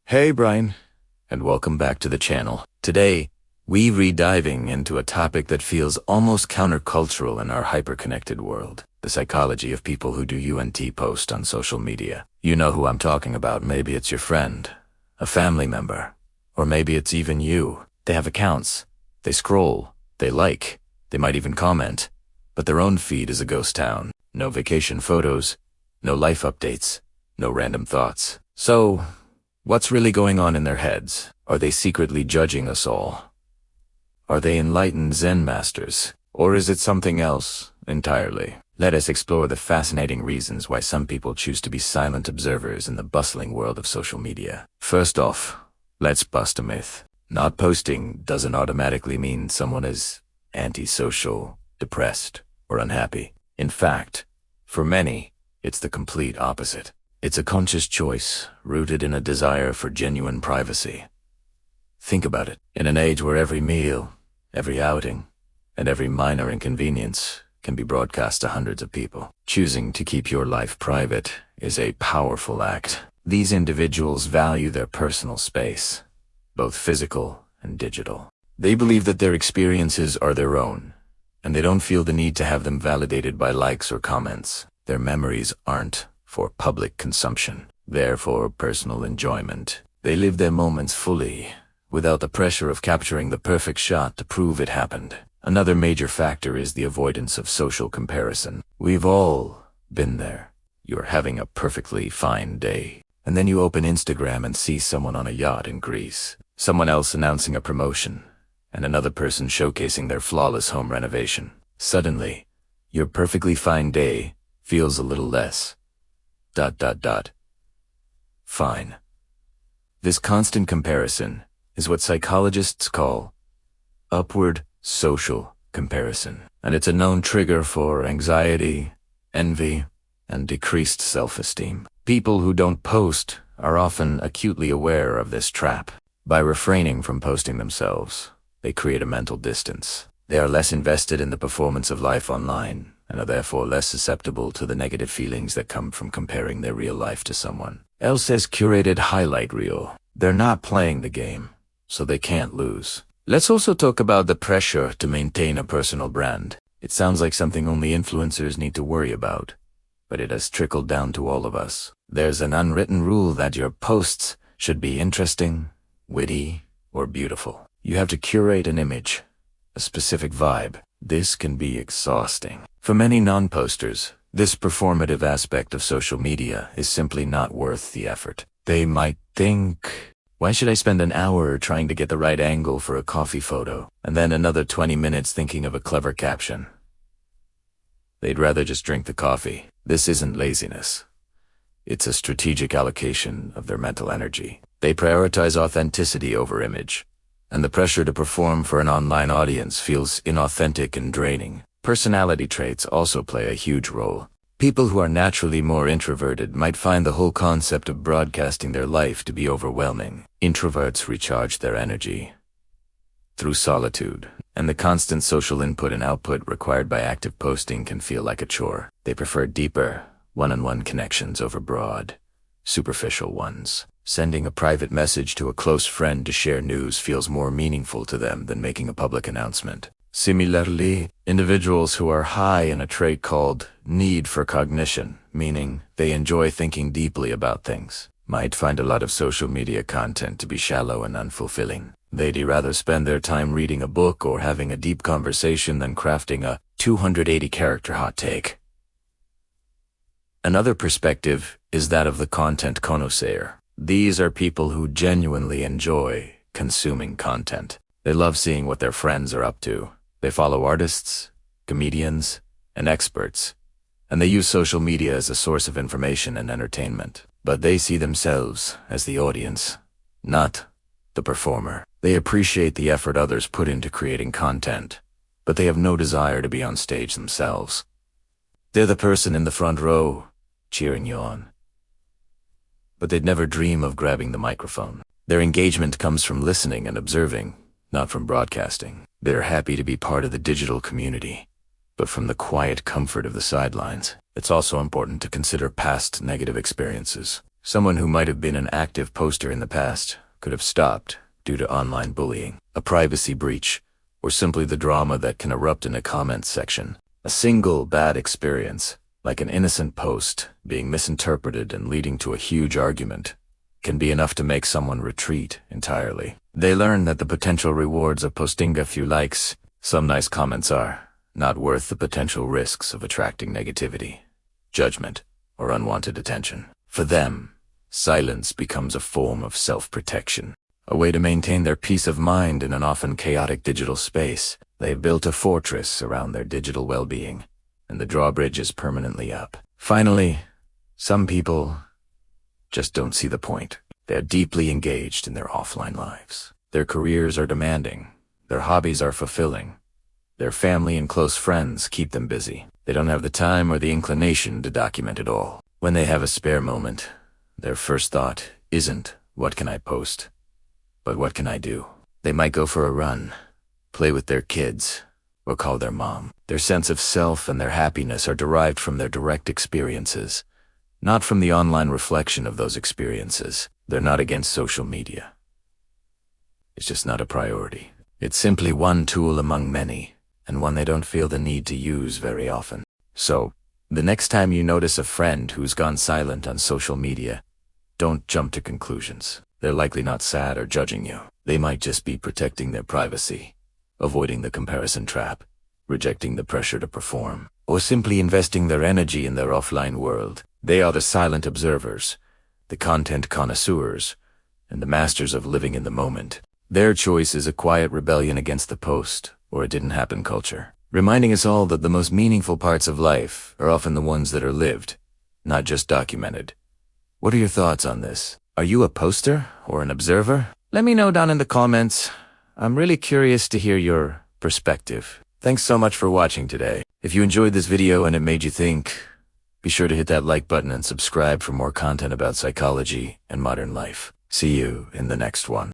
Hey Brian, and welcome back to the channel. Today, we're diving into a topic that feels almost countercultural in our hyper-connected world. The psychology of people who do UNT post on social media. You know who I'm talking about. Maybe it's your friend, a family member, or maybe it's even you. They have accounts. They scroll. They like. They might even comment. But their own feed is a ghost town. No vacation photos. No life updates. No random thoughts. So, what's really going on in their heads? Are they secretly judging us all? Are they enlightened Zen masters? Or is it something else entirely? Let us explore the fascinating reasons why some people choose to be silent observers in the bustling world of social media. First off, let's bust a myth. Not posting doesn't automatically mean someone is antisocial, depressed, or unhappy. In fact, for many, it's the complete opposite. It's a conscious choice, rooted in a desire for genuine privacy. Think about it. In an age where every meal, every outing, and every minor inconvenience can be broadcast to hundreds of people, choosing to keep your life private is a powerful act. These individuals value their personal space, both physical and digital. They believe that their experiences are their own, and they don't feel the need to have them validated by likes or comments. Their memories aren't for public consumption, they're for personal enjoyment. They live their moments fully, without the pressure of capturing the perfect shot to prove it happened. Another major factor is the avoidance of social comparison. We've all been there. You're having a perfectly fine day, and then you open Instagram and see someone on a yacht in Greece, someone else announcing a promotion, and another person showcasing their flawless home renovation. Suddenly, your perfectly fine day feels a little less fine. This constant comparison is what psychologists call upward social comparison, and it's a known trigger for anxiety, envy, and decreased self-esteem. People who don't post are often acutely aware of this trap. By refraining from posting themselves, they create a mental distance. They are less invested in the performance of life online, and are therefore less susceptible to the negative feelings that come from comparing their real life to someone else's curated highlight reel. They're not playing the game, so they can't lose. Let's also talk about the pressure to maintain a personal brand. It sounds like something only influencers need to worry about, but it has trickled down to all of us. There's an unwritten rule that your posts should be interesting, witty, or beautiful. You have to curate an image, a specific vibe. This can be exhausting. For many non-posters, this performative aspect of social media is simply not worth the effort. They might think, why should I spend an hour trying to get the right angle for a coffee photo, and then another 20 minutes thinking of a clever caption? They'd rather just drink the coffee. This isn't laziness. It's a strategic allocation of their mental energy. They prioritize authenticity over image, and the pressure to perform for an online audience feels inauthentic and draining. Personality traits also play a huge role. People who are naturally more introverted might find the whole concept of broadcasting their life to be overwhelming. Introverts recharge their energy through solitude, and the constant social input and output required by active posting can feel like a chore. They prefer deeper, one-on-one connections over broad, superficial ones. Sending a private message to a close friend to share news feels more meaningful to them than making a public announcement. Similarly, individuals who are high in a trait called need for cognition, meaning they enjoy thinking deeply about things, might find a lot of social media content to be shallow and unfulfilling. They'd rather spend their time reading a book or having a deep conversation than crafting a 280-character hot take. Another perspective is that of the content connoisseur. These are people who genuinely enjoy consuming content. They love seeing what their friends are up to. They follow artists, comedians, and experts, and they use social media as a source of information and entertainment. But they see themselves as the audience, not the performer. They appreciate the effort others put into creating content, but they have no desire to be on stage themselves. They're the person in the front row, cheering you on, but they'd never dream of grabbing the microphone. Their engagement comes from listening and observing, not from broadcasting. They're happy to be part of the digital community, but from the quiet comfort of the sidelines. It's also important to consider past negative experiences. Someone who might have been an active poster in the past could have stopped due to online bullying, a privacy breach, or simply the drama that can erupt in a comments section. A single bad experience, like an innocent post being misinterpreted and leading to a huge argument, can be enough to make someone retreat entirely. They learn that the potential rewards of posting a few likes, some nice comments are not worth the potential risks of attracting negativity, judgment, or unwanted attention. For them, silence becomes a form of self-protection, a way to maintain their peace of mind in an often chaotic digital space. They've built a fortress around their digital well-being, and the drawbridge is permanently up. Finally, some people just don't see the point. They're deeply engaged in their offline lives. Their careers are demanding. Their hobbies are fulfilling. Their family and close friends keep them busy. They don't have the time or the inclination to document it all. When they have a spare moment, their first thought isn't, "What can I post?" but "What can I do?" They might go for a run, play with their kids, or call their mom. Their sense of self and their happiness are derived from their direct experiences, not from the online reflection of those experiences. They're not against social media. It's just not a priority. It's simply one tool among many, and one they don't feel the need to use very often. So, the next time you notice a friend who's gone silent on social media, don't jump to conclusions. They're likely not sad or judging you. They might just be protecting their privacy, avoiding the comparison trap, rejecting the pressure to perform, or simply investing their energy in their offline world. They are the silent observers, the content connoisseurs, and the masters of living in the moment. Their choice is a quiet rebellion against the post or it didn't happen culture, reminding us all that the most meaningful parts of life are often the ones that are lived, not just documented. What are your thoughts on this? Are you a poster or an observer? Let me know down in the comments. I'm really curious to hear your perspective. Thanks so much for watching today. If you enjoyed this video and it made you think, be sure to hit that like button and subscribe for more content about psychology and modern life. See you in the next one.